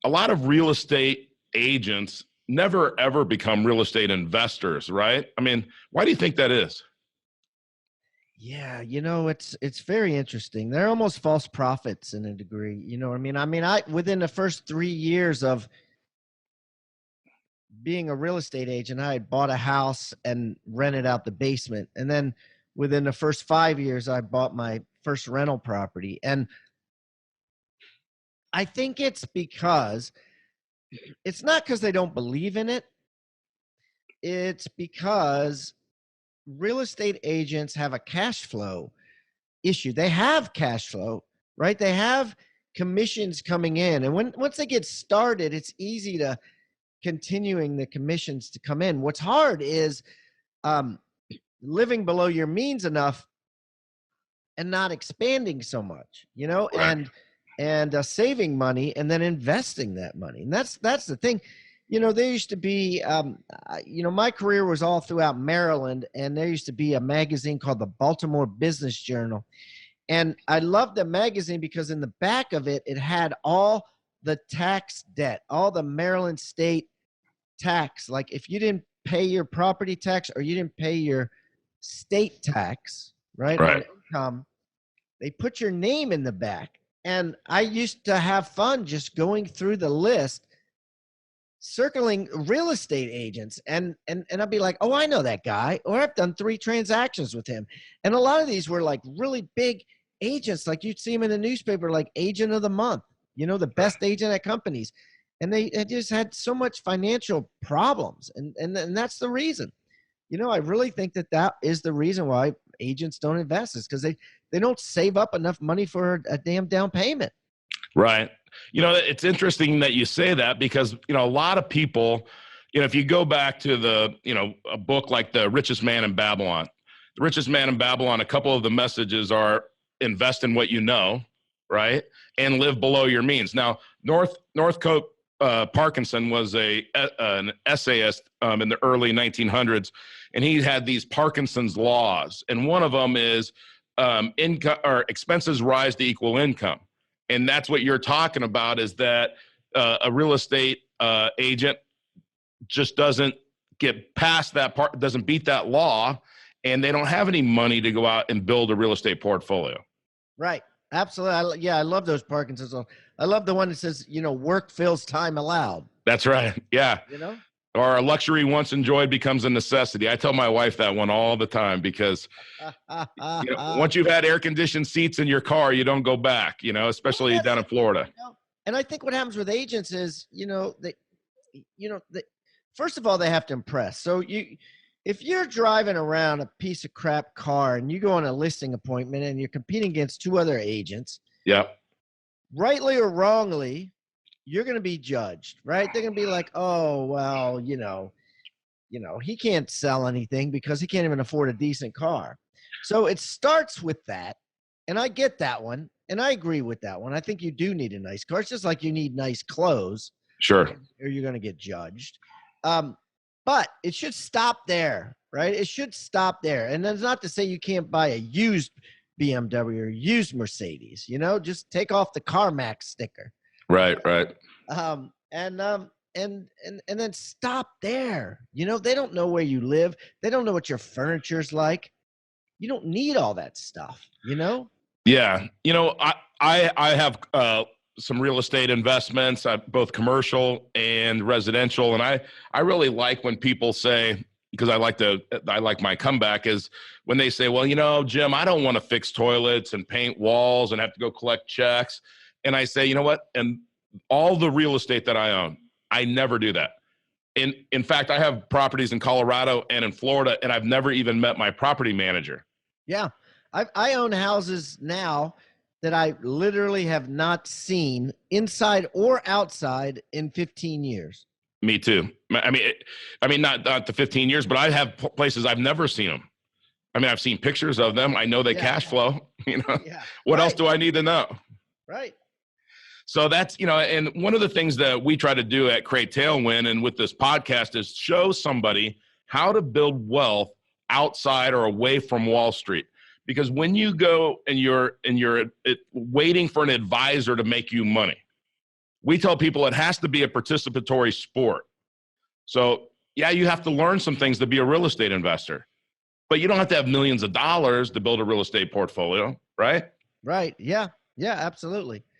a lot of real estate agents never ever become real estate investors, right? I mean, why do you think that is? Yeah, it's very interesting. They're almost false prophets in a degree. You know what I mean? I within the first 3 years of being a real estate agent, I had bought a house and rented out the basement. And then within the first 5 years, I bought my first rental property. And I think it's not because they don't believe in it. It's because real estate agents have a cash flow issue. They have cash flow, right? They have commissions coming in. And once they get started, it's easy to continuing the commissions to come in. What's hard is um, living below your means enough and not expanding so much, Right. and saving money and then investing that money. And that's the thing. There used to be, my career was all throughout Maryland, and there used to be a magazine called the Baltimore Business Journal. And I loved the magazine because in the back of it, it had all the tax debt, all the Maryland state tax. Like if you didn't pay your property tax or you didn't pay your state tax, right, on Right. income, they put your name in the back. And I used to have fun just going through the list, circling real estate agents, and I'd be like, oh, I know that guy, or I've done 3 transactions with him. And a lot of these were like really big agents, like you'd see them in the newspaper, like agent of the month, the best agent at companies. And they just had so much financial problems. And that's the reason. I really think that is the reason why agents don't invest, is because they don't save up enough money for a damn down payment. Right. It's interesting that you say that because, a lot of people, if you go back to a book like The Richest Man in Babylon, The Richest Man in Babylon, a couple of the messages are invest in what you know, right? And live below your means. Now, Northcote Parkinson was an essayist in the early 1900s, and he had these Parkinson's laws. And one of them is income or expenses rise to equal income. And that's what you're talking about, is that a real estate agent just doesn't get past that part, doesn't beat that law, and they don't have any money to go out and build a real estate portfolio. Right. Absolutely. I love those Parkinson's. I love the one that says, work fills time allowed. That's right. Yeah. Or a luxury once enjoyed becomes a necessity. I tell my wife that one all the time because once you've had air-conditioned seats in your car, you don't go back, especially down in Florida. And I think what happens with agents is, first of all, they have to impress. So if you're driving around a piece of crap car and you go on a listing appointment and you're competing against 2 other agents, yeah, rightly or wrongly, you're going to be judged, right? They're going to be like, oh, well, he can't sell anything because he can't even afford a decent car. So it starts with that. And I get that one. And I agree with that one. I think you do need a nice car. It's just like you need nice clothes. Sure. Or you're going to get judged. But it should stop there, right? It should stop there. And that's not to say you can't buy a used BMW or used Mercedes, just take off the CarMax sticker. Right. And then stop there. They don't know where you live. They don't know what your furniture's like. You don't need all that stuff, Yeah. I have some real estate investments, both commercial and residential. And I really like when people say, because I like my comeback is when they say, well, Jim, I don't want to fix toilets and paint walls and have to go collect checks. And I say, you know what? And all the real estate that I own, I never do that. In fact, I have properties in Colorado and in Florida, and I've never even met my property manager. Yeah. I own houses now that I literally have not seen inside or outside in 15 years. Me too. I mean, not the 15 years, but I have places I've never seen them. I mean, I've seen pictures of them. I know they cash flow. What else do I need to know? Right. So that's, and one of the things that we try to do at Create Tailwind and with this podcast is show somebody how to build wealth outside or away from Wall Street. Because when you go and you're waiting for an advisor to make you money, we tell people it has to be a participatory sport. So yeah, you have to learn some things to be a real estate investor, but you don't have to have millions of dollars to build a real estate portfolio, right? Right. Yeah. Yeah, absolutely.